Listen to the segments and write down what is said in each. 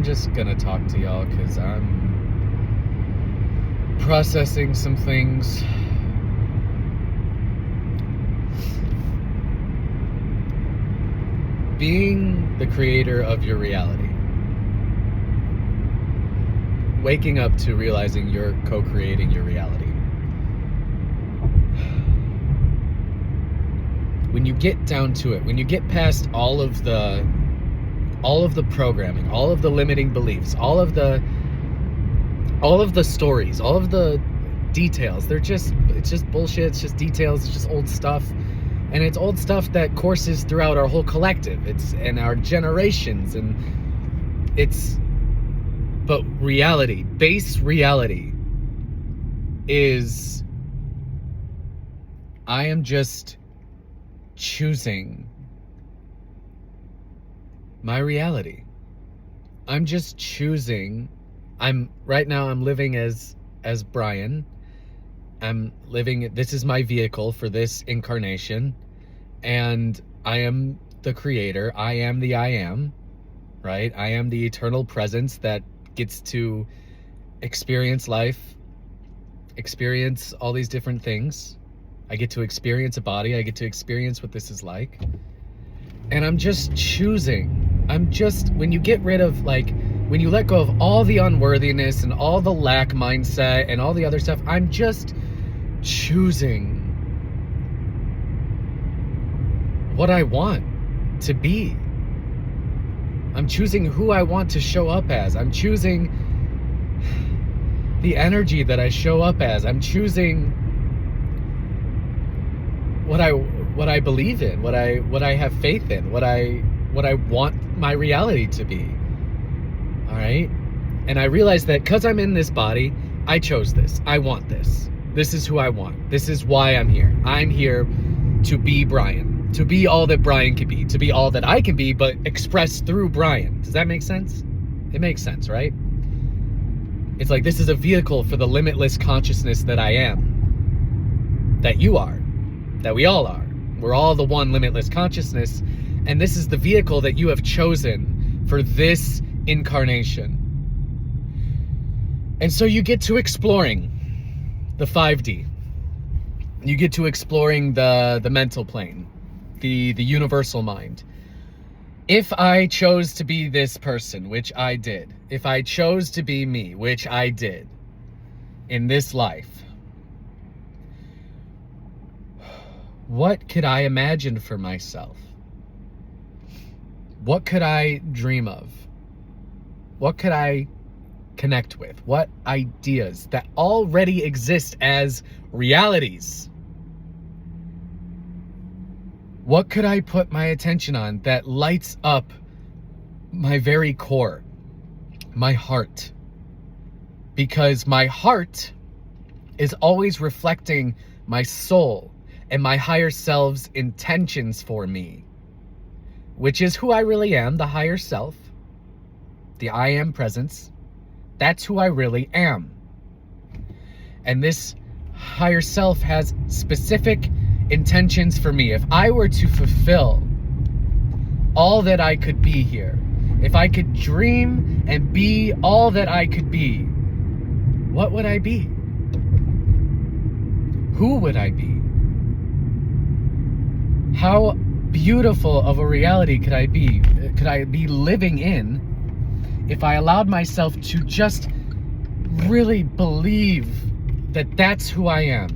just gonna talk to y'all because I'm processing some things. Being the creator of your reality. Waking up to realizing you're co-creating your reality. When you get down to it, when you get past all of the programming, all of the limiting beliefs, all of the stories, all of the details, it's just bullshit, it's just details, it's just old stuff. And it's old stuff that courses throughout our whole collective. And our generations, but reality, base reality is I am just choosing my reality. I'm just choosing. Right now I'm living as Brian. This is my vehicle for this incarnation, and I am the creator. I am the I am, right? I am the eternal presence that gets to experience life, experience all these different things. I get to experience a body. I get to experience what this is like. And I'm just choosing. When you get rid of, when you let go of all the unworthiness and all the lack mindset and all the other stuff, I'm just choosing what I want to be. I'm choosing who I want to show up as. I'm choosing the energy that I show up as. I'm choosing what I believe in, what I have faith in, what I want my reality to be. All right? And I realize that because I'm in this body, I chose this. I want this. This is who I want. This is why I'm here. I'm here to be Brian, to be all that Brian can be, to be all that I can be, but expressed through Brian. Does that make sense? It makes sense, right? It's like this is a vehicle for the limitless consciousness that I am, that you are, that we all are. We're all the one limitless consciousness, and this is the vehicle that you have chosen for this incarnation. And so you get to exploring the 5D. You get to exploring the mental plane, the universal mind. If I chose to be this person, which I did, if I chose to be me, which I did, in this life, what could I imagine for myself? What could I dream of? What could I connect with? What ideas that already exist as realities? What could I put my attention on that lights up my very core, my heart? Because my heart is always reflecting my soul and my higher self's intentions for me, which is who I really am, the higher self, the I am presence. That's who I really am. And this higher self has specific intentions for me. If I were to fulfill all that I could be here, if I could dream and be all that I could be, what would I be? Who would I be? How beautiful of a reality could I be living in if I allowed myself to just really believe that that's who I am?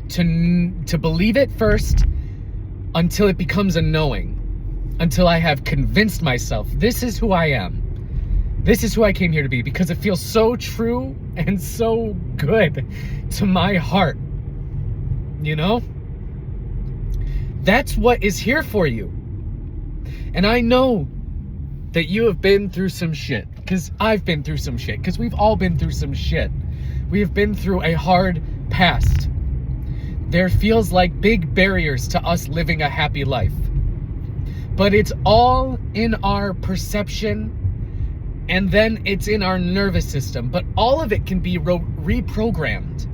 To believe it first until it becomes a knowing, until I have convinced myself this is who I am. This is who I came here to be, because it feels so true and so good to my heart. You know? That's what is here for you. And I know that you have been through some shit, because I've been through some shit, because we've all been through some shit. We have been through a hard past. There feels like big barriers to us living a happy life. But it's all in our perception, and then it's in our nervous system. But all of it can be reprogrammed.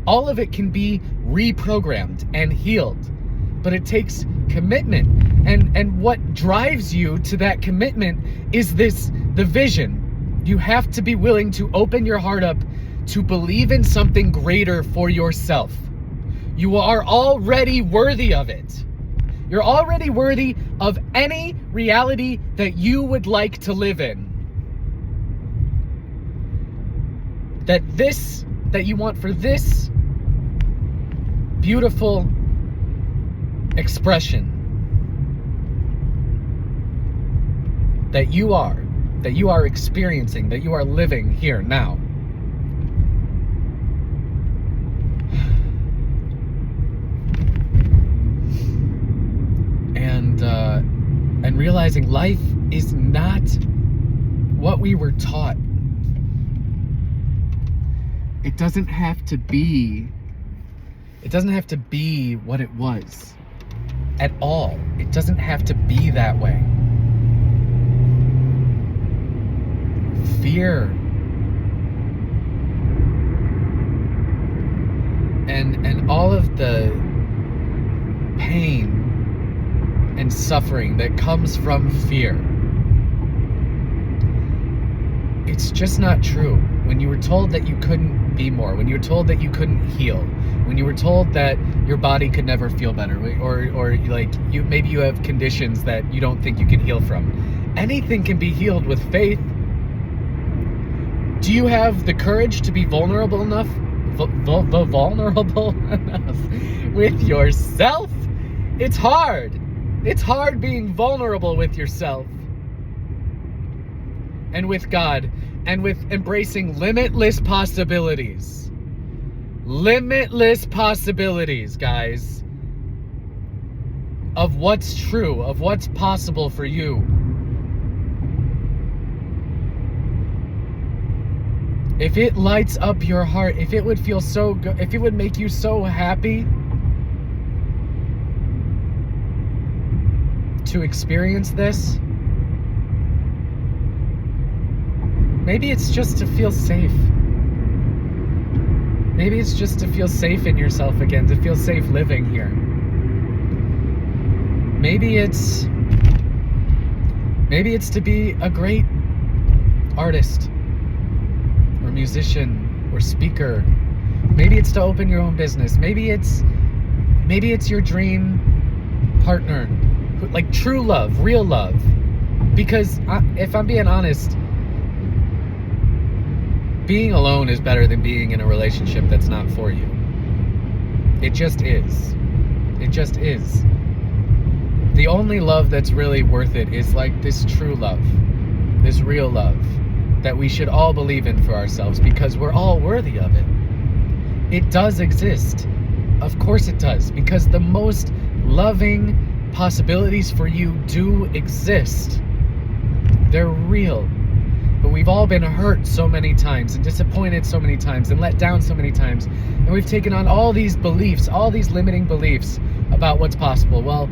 All of it can be reprogrammed and healed. But it takes commitment. And what drives you to that commitment is the vision. You have to be willing to open your heart up to believe in something greater for yourself. You are already worthy of it. You're already worthy of any reality that you would like to live in. That you want for this beautiful expression that you are experiencing, that you are living here now. And realizing life is not what we were taught. It doesn't have to be what it was at all. It doesn't have to be that way. Fear and all of the pain and suffering that comes from fear, it's just not true. When you were told that you couldn't be more, when you were told that you couldn't heal, when you were told that your body could never feel better, or like maybe you have conditions that you don't think you can heal from, anything can be healed with faith. Do you have the courage to be vulnerable enough? Vulnerable enough with yourself? It's hard. It's hard being vulnerable with yourself and with God and with embracing limitless possibilities. Limitless possibilities, guys, of what's true, of what's possible for you. If it lights up your heart, if it would feel so good, if it would make you so happy to experience this, maybe it's just to feel safe. Maybe it's just to feel safe in yourself again, to feel safe living here. Maybe it's to be a great artist or musician or speaker. Maybe it's to open your own business. Maybe it's your dream partner, like true love, real love. Because if I'm being honest, being alone is better than being in a relationship that's not for you. It just is. It just is. The only love that's really worth it is like this true love, this real love that we should all believe in for ourselves, because we're all worthy of it. It does exist. Of course it does, because the most loving possibilities for you do exist. They're real. But we've all been hurt so many times and disappointed so many times and let down so many times. And we've taken on all these beliefs, all these limiting beliefs about what's possible. Well,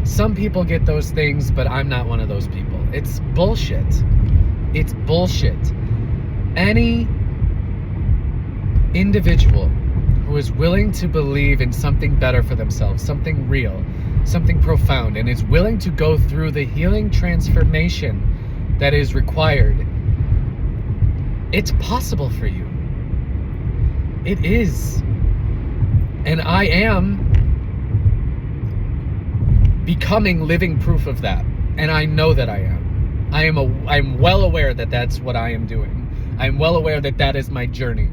some people get those things, but I'm not one of those people. It's bullshit. It's bullshit. Any individual who is willing to believe in something better for themselves, something real, something profound, and is willing to go through the healing transformation that is required, it's possible for you. It is. And I am becoming living proof of that. And I know that I am. I'm well aware that that's what I am doing. I'm well aware that that is my journey.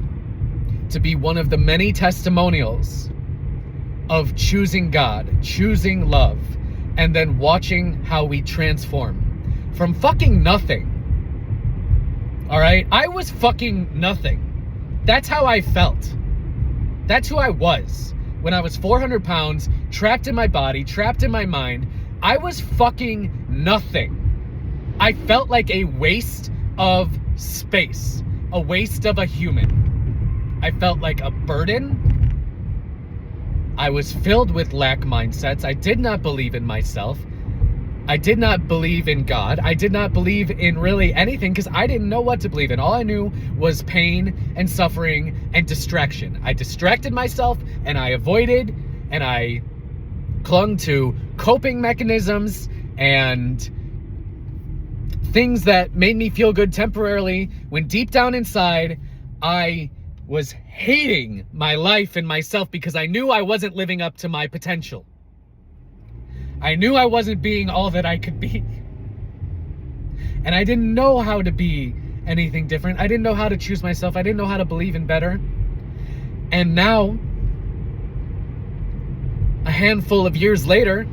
To be one of the many testimonials of choosing God, choosing love, and then watching how we transform from fucking nothing. All right? I was fucking nothing. That's how I felt. That's who I was. When I was 400 pounds, trapped in my body, trapped in my mind, I was fucking nothing. I felt like a waste of space, a waste of a human. I felt like a burden. I was filled with lack mindsets. I did not believe in myself. I did not believe in God. I did not believe in really anything because I didn't know what to believe in. All I knew was pain and suffering and distraction. I distracted myself and I avoided and I clung to coping mechanisms and things that made me feel good temporarily, when deep down inside, I was hating my life and myself because I knew I wasn't living up to my potential. I knew I wasn't being all that I could be. And I didn't know how to be anything different. I didn't know how to choose myself. I didn't know how to believe in better. And now, a handful of years later,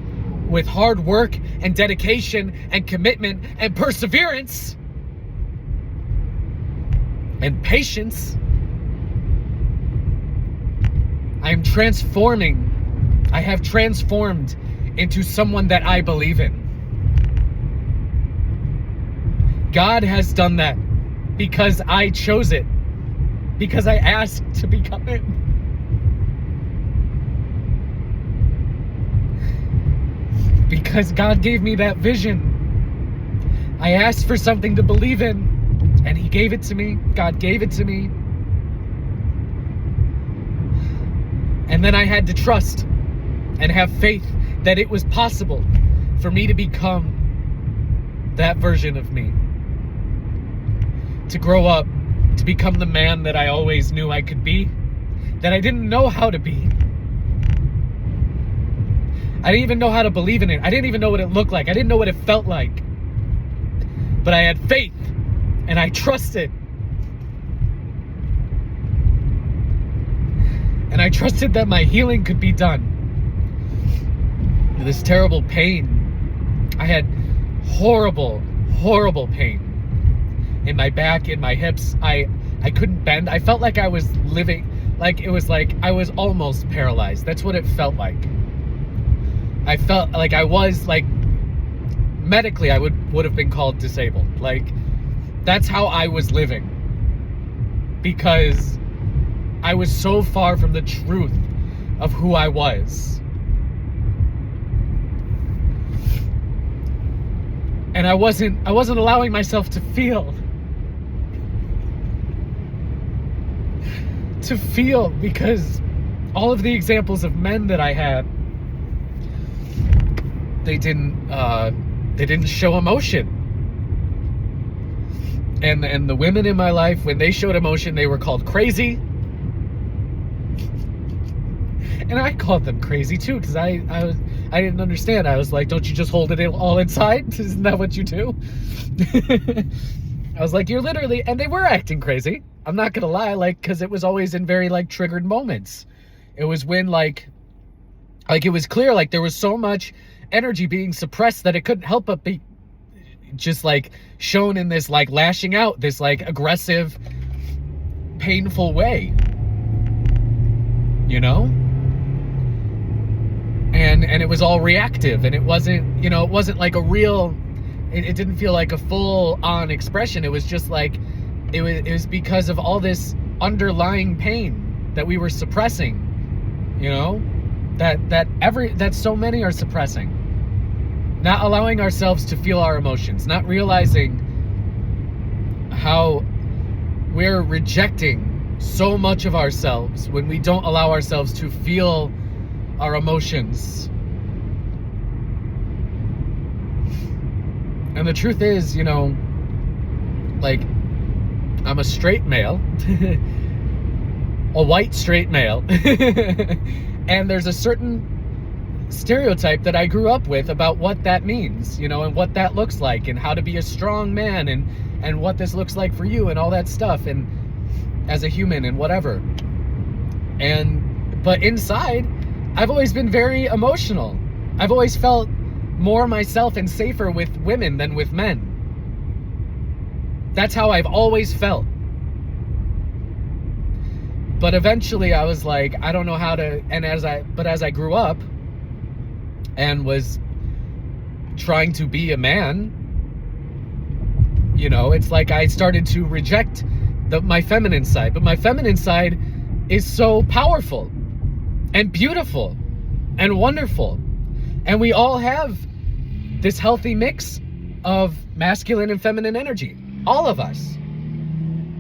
with hard work and dedication and commitment and perseverance and patience, I have transformed into someone that I believe in. God has done that because I chose it, because I asked to become it. Because God gave me that vision. I asked for something to believe in, and He gave it to me. God gave it to me. And then I had to trust and have faith that it was possible for me to become that version of me. To grow up, to become the man that I always knew I could be, that I didn't know how to be. I didn't even know how to believe in it. I didn't even know what it looked like. I didn't know what it felt like. But I had faith, and I trusted. And I trusted that my healing could be done. This terrible pain. I had horrible, horrible pain in my back, in my hips. I couldn't bend. I felt like I was living, like it was like I was almost paralyzed. That's what it felt like. I felt like I was, like, medically I would have been called disabled. Like, that's how I was living. Because I was so far from the truth of who I was. And I wasn't allowing myself to feel. To feel, because all of the examples of men that I had, they didn't show emotion. And the women in my life, when they showed emotion, they were called crazy. And I called them crazy too, because I didn't understand. I was like, don't you just hold it all inside? Isn't that what you do? I was like, you're literally, and they were acting crazy. I'm not gonna lie, like, because it was always in very, like, triggered moments. It was when, like it was clear, like, there was so much energy being suppressed that it couldn't help but be just, like, shown in this, like, lashing out, this, like, aggressive, painful way. You know? And it was all reactive, and it wasn't, you know, it wasn't like a real, it didn't feel like a full-on expression. It was just like, it was because of all this underlying pain that we were suppressing, you know, that so many are suppressing. Not allowing ourselves to feel our emotions, not realizing how we're rejecting so much of ourselves when we don't allow ourselves to feel our emotions. And the truth is, you know, like, I'm a straight male, a white straight male, and there's a certain stereotype that I grew up with about what that means, you know, and what that looks like, and how to be a strong man, and what this looks like for you, and all that stuff, and as a human, and whatever. But inside, I've always been very emotional. I've always felt more myself and safer with women than with men. That's how I've always felt. But eventually I was like, I don't know how to, and as I grew up and was trying to be a man, you know, it's like I started to reject my feminine side. But my feminine side is so powerful and beautiful and wonderful. And we all have this healthy mix of masculine and feminine energy. All of us.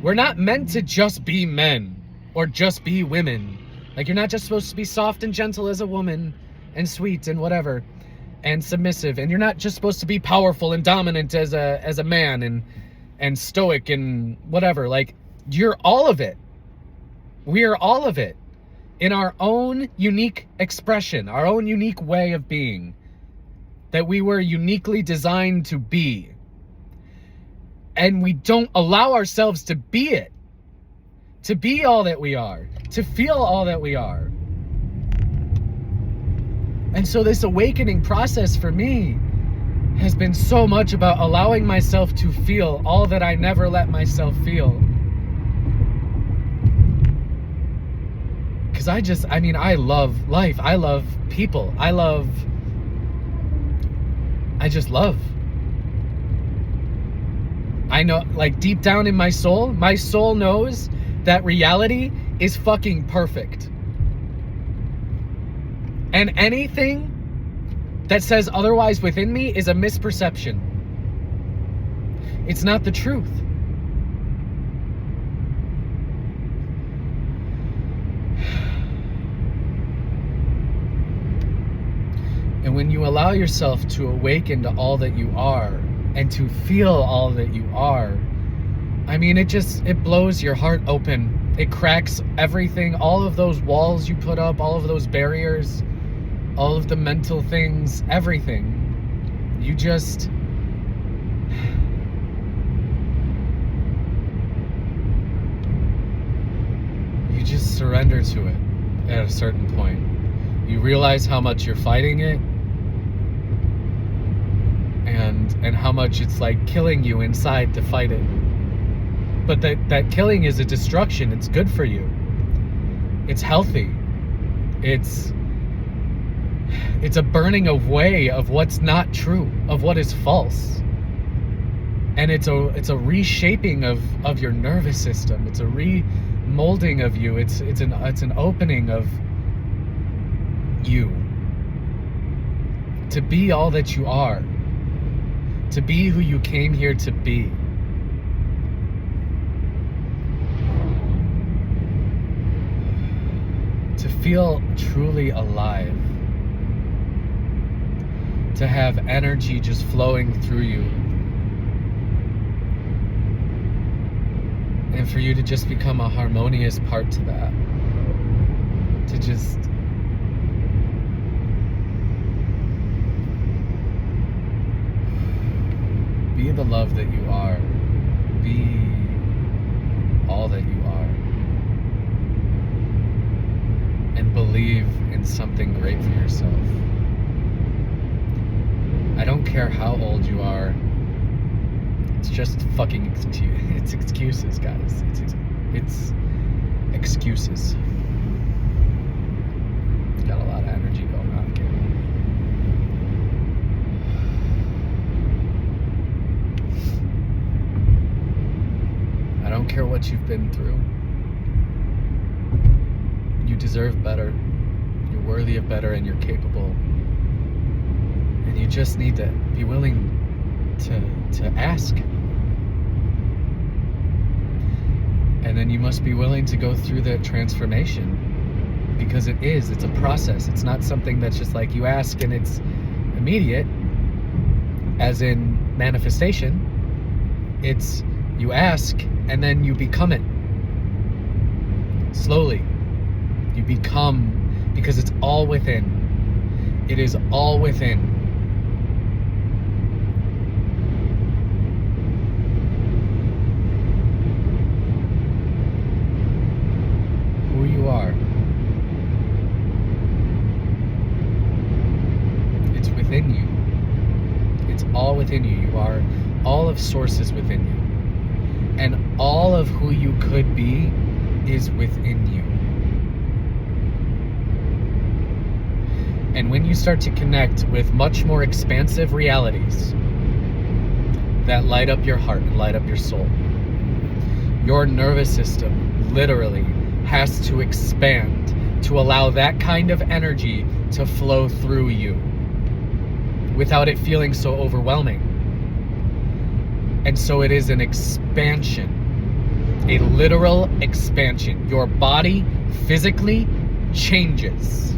We're not meant to just be men or just be women. Like, you're not just supposed to be soft and gentle as a woman and sweet and whatever. and submissive, and you're not just supposed to be powerful and dominant as a man and stoic and whatever. Like, you're all of it. We are all of it in our own unique expression, our own unique way of being that we were uniquely designed to be. And we don't allow ourselves to be it, to be all that we are, to feel all that we are. And so this awakening process for me has been so much about allowing myself to feel all that I never let myself feel. Because I love life. I love people. I just love. I know, like, deep down in my soul knows that reality is fucking perfect. And anything that says otherwise within me is a misperception. It's not the truth. And when you allow yourself to awaken to all that you are and to feel all that you are, I mean, it blows your heart open. It cracks everything, all of those walls you put up, all of those barriers, all of the mental things, everything. You just surrender to it at a certain point. You realize how much you're fighting it, and how much it's like killing you inside to fight it. But that killing is a destruction. It's good for you. It's healthy. It's a burning away of what's not true, of what is false. And it's a reshaping of your nervous system. It's a remolding of you. It's an opening of you to be all that you are, to be who you came here to be. To feel truly alive. To have energy just flowing through you. And for you to just become a harmonious part to that. To just be the love that you are. Be all that you are. And believe in something great for yourself. I don't care how old you are. It's just fucking it's excuses, guys. It's excuses. Got a lot of energy going on again. I don't care what you've been through. You deserve better. You're worthy of better, and you're capable. And you just need to be willing to ask. And then you must be willing to go through that transformation, because it's a process. It's not something that's just like you ask and it's immediate, as in manifestation. It's you ask and then you become it. Slowly. You become, because it's all within. It is all within. Who you are. It's within you. It's all within you. You are all of source is within you. And all of who you could be is within you. And when you start to connect with much more expansive realities that light up your heart and light up your soul, your nervous system literally has to expand to allow that kind of energy to flow through you without it feeling so overwhelming. And so it is an expansion, a literal expansion. Your body physically changes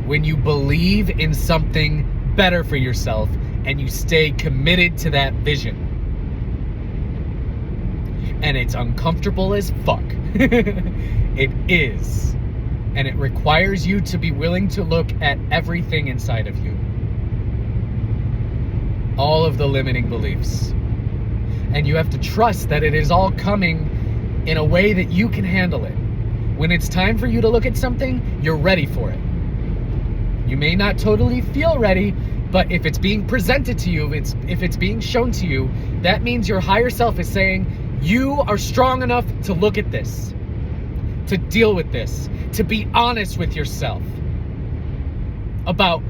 when you believe in something better for yourself and you stay committed to that vision. And it's uncomfortable as fuck. It is. And it requires you to be willing to look at everything inside of you. All of the limiting beliefs. And you have to trust that it is all coming in a way that you can handle it. When it's time for you to look at something, you're ready for it. You may not totally feel ready, but if it's being presented to you, if it's being shown to you, that means your higher self is saying, you are strong enough to look at this, to deal with this, to be honest with yourself about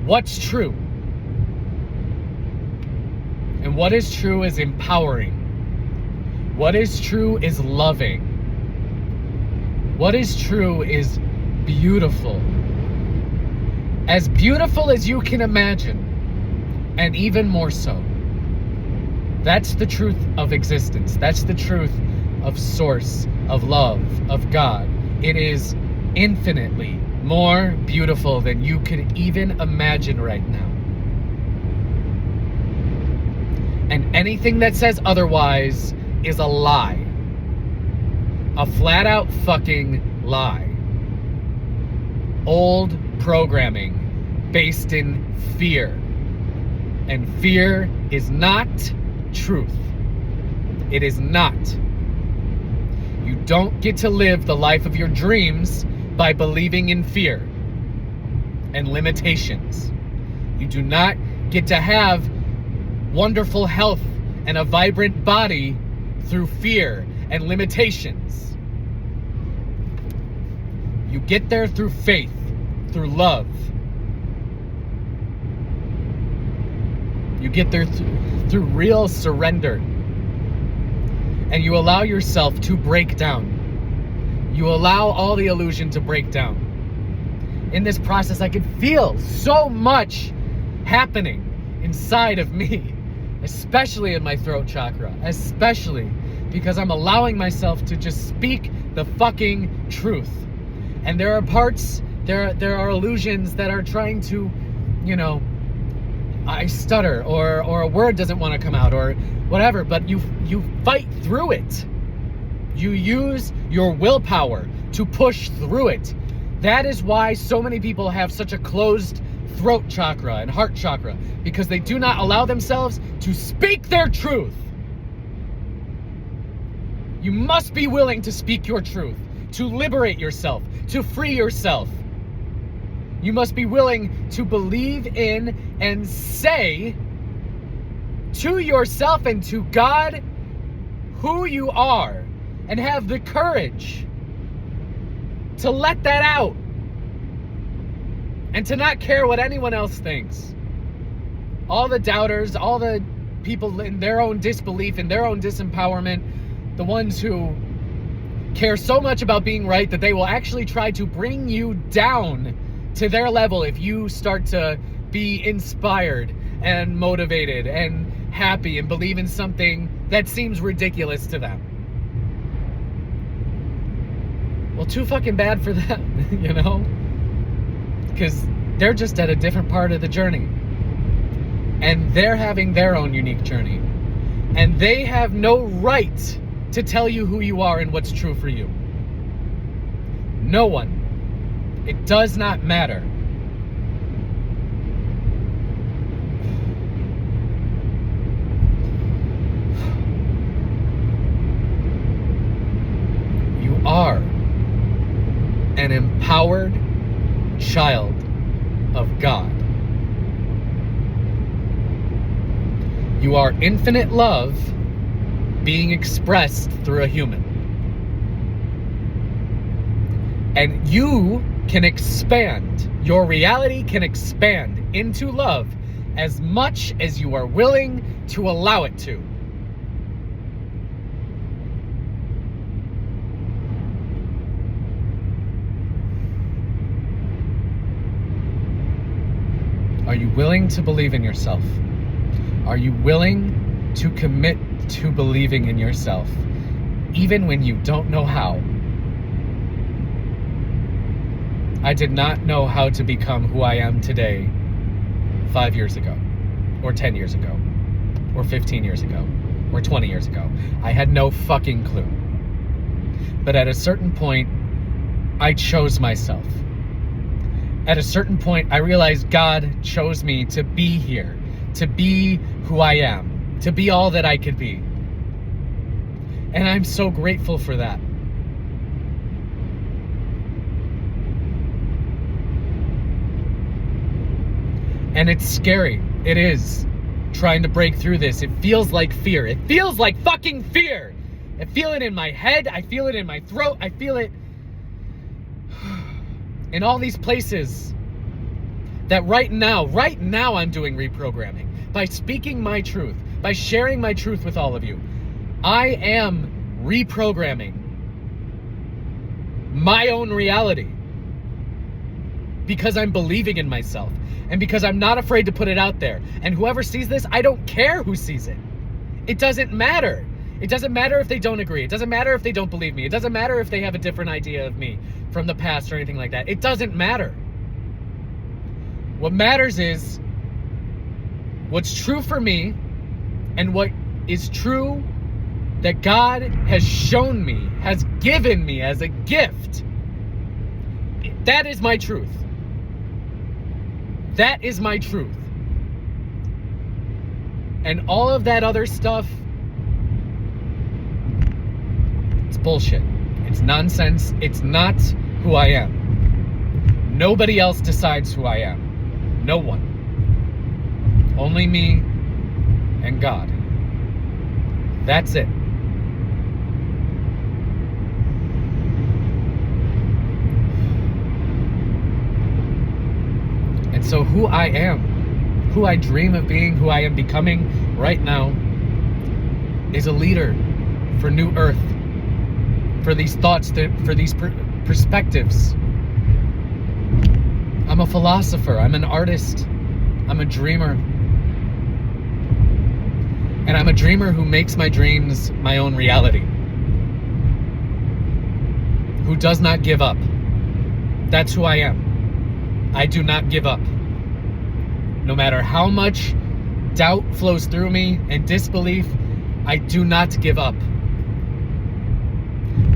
what's true. And what is true is empowering. What is true is loving. What is true is beautiful. As beautiful as you can imagine, and even more so. That's the truth of existence. That's the truth of source, of love, of God. It is infinitely more beautiful than you could even imagine right now. And anything that says otherwise is a lie. A flat out fucking lie. Old programming based in fear. And fear is not truth. It is not. You don't get to live the life of your dreams by believing in fear and limitations. You do not get to have wonderful health and a vibrant body through fear and limitations. You get there through faith, through love. You get there through real surrender. And you allow yourself to break down. You allow all the illusion to break down. In this process, I could feel so much happening inside of me, especially in my throat chakra, especially because I'm allowing myself to just speak the fucking truth. And there are parts, there are illusions that are trying to, I stutter or a word doesn't want to come out or whatever, but you fight through it. You use your willpower to push through it. That is why so many people have such a closed throat chakra and heart chakra, because they do not allow themselves to speak their truth. You must be willing to speak your truth, to liberate yourself, to free yourself. You must be willing to believe in and say to yourself and to God who you are, and have the courage to let that out and to not care what anyone else thinks. All the doubters, all the people in their own disbelief, in their own disempowerment, the ones who care so much about being right that they will actually try to bring you down to their level if you start to be inspired and motivated and happy and believe in something that seems ridiculous to them. Well, too fucking bad for them, because they're just at a different part of the journey. And they're having their own unique journey. And they have no right to tell you who you are and what's true for you. No one. It does not matter. You are an empowered child of God. You are infinite love being expressed through a human. And you can expand, your reality can expand into love as much as you are willing to allow it to. Are you willing to believe in yourself? Are you willing to commit to believing in yourself, even when you don't know how? I did not know how to become who I am today 5 years ago, or 10 years ago, or 15 years ago, or 20 years ago. I had no fucking clue. But at a certain point, I chose myself. At a certain point, I realized God chose me to be here, to be who I am, to be all that I could be. And I'm so grateful for that. And it's scary. It is. Trying to break through this. It feels like fear. It feels like fucking fear. I feel it in my head. I feel it in my throat. I feel it in all these places that right now I'm doing reprogramming. By speaking my truth, by sharing my truth with all of you, I am reprogramming my own reality. Because I'm believing in myself. And because I'm not afraid to put it out there. And whoever sees this, I don't care who sees it. It doesn't matter. It doesn't matter if they don't agree. It doesn't matter if they don't believe me. It doesn't matter if they have a different idea of me from the past or anything like that. It doesn't matter. What matters is what's true for me and what is true that God has shown me, has given me as a gift. That is my truth. That is my truth. And all of that other stuff, it's bullshit. It's nonsense. It's not who I am. Nobody else decides who I am. No one. Only me and God. That's it. And so who I am, who I dream of being, who I am becoming right now is a leader for New Earth, for these thoughts, for these perspectives. I'm a philosopher, I'm an artist, I'm a dreamer. And I'm a dreamer who makes my dreams my own reality. Who does not give up. That's who I am. I do not give up. No matter how much doubt flows through me and disbelief, I do not give up.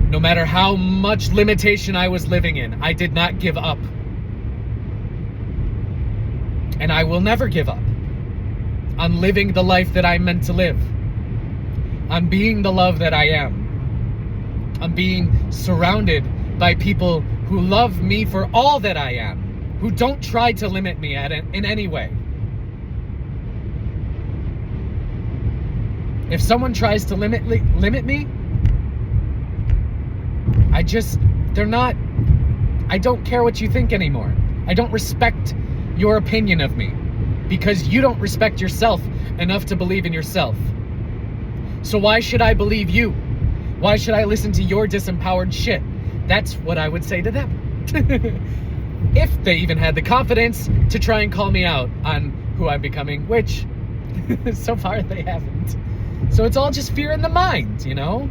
No matter how much limitation I was living in, I did not give up. And I will never give up on living the life that I'm meant to live. On being the love that I am. On being surrounded by people who love me for all that I am. Who don't try to limit me in any way. If someone tries to limit me, I don't care what you think anymore. I don't respect your opinion of me because you don't respect yourself enough to believe in yourself. So why should I believe you? Why should I listen to your disempowered shit? That's what I would say to them. If they even had the confidence to try and call me out on who I'm becoming, which so far they haven't. So it's all just fear in the mind, you know?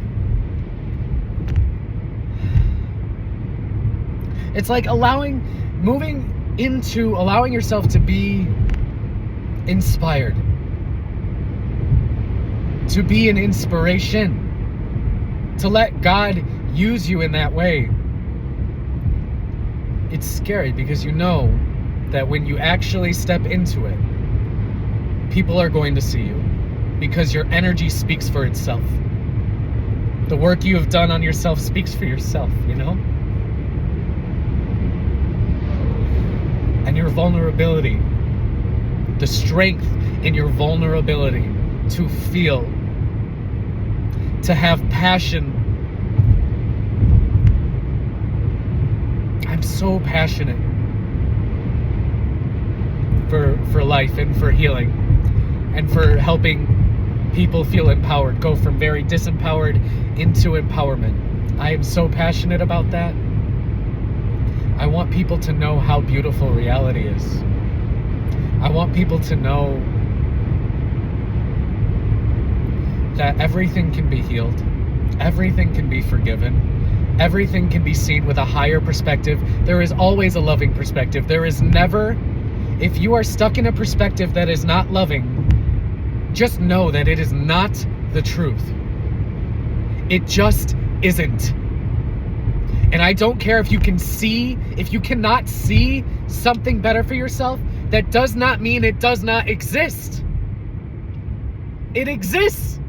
It's like moving into allowing yourself to be inspired. To be an inspiration. To let God use you in that way. It's scary because you know that when you actually step into it, people are going to see you because your energy speaks for itself. The work you have done on yourself speaks for yourself, you know? And your vulnerability, the strength in your vulnerability to feel, to have passion. I'm so passionate for life and for healing and for helping people feel empowered, go from very disempowered into empowerment. I am so passionate about that. I want people to know how beautiful reality is. I want people to know that everything can be healed, everything can be forgiven. Everything can be seen with a higher perspective. There is always a loving perspective. There is never If you are stuck in a perspective that is not loving, just know that it is not the truth. It just isn't. And I don't care if you cannot see something better for yourself, that does not mean it does not exist. It exists.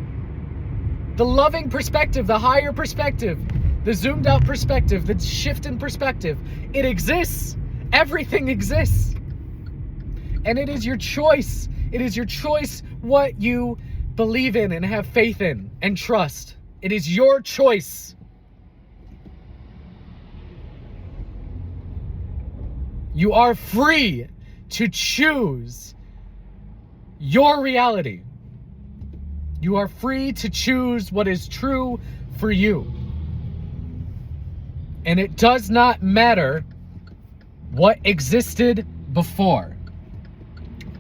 The loving perspective, the higher perspective, the zoomed out perspective, the shift in perspective, it exists. Everything exists. And it is your choice. It is your choice what you believe in and have faith in and trust. It is your choice. You are free to choose your reality. You are free to choose what is true for you. And it does not matter what existed before.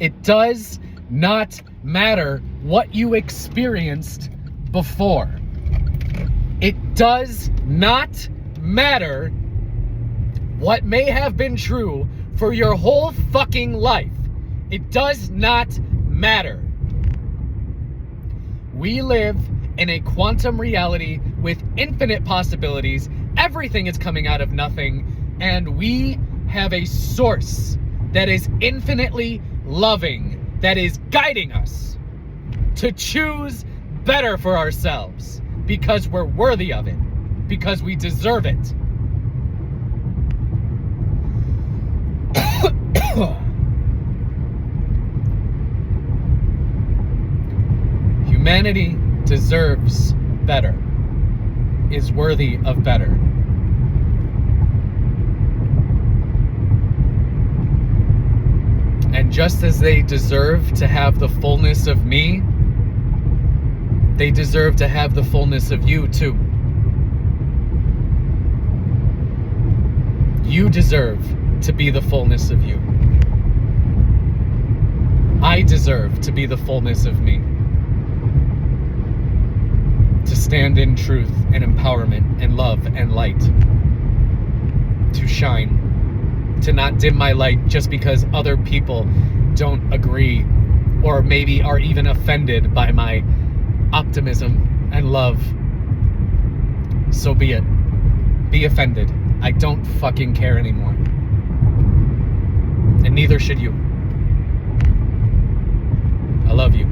It does not matter what you experienced before. It does not matter what may have been true for your whole fucking life. It does not matter. We live in a quantum reality with infinite possibilities. Everything is coming out of nothing, and we have a source that is infinitely loving, that is guiding us to choose better for ourselves because we're worthy of it, because we deserve it. Humanity deserves better, is worthy of better. And just as they deserve to have the fullness of me, they deserve to have the fullness of you too. You deserve to be the fullness of you. I deserve to be the fullness of me. To stand in truth and empowerment and love and light. To shine. To not dim my light just because other people don't agree or maybe are even offended by my optimism and love. So be it. Be offended. I don't fucking care anymore. And neither should you. I love you.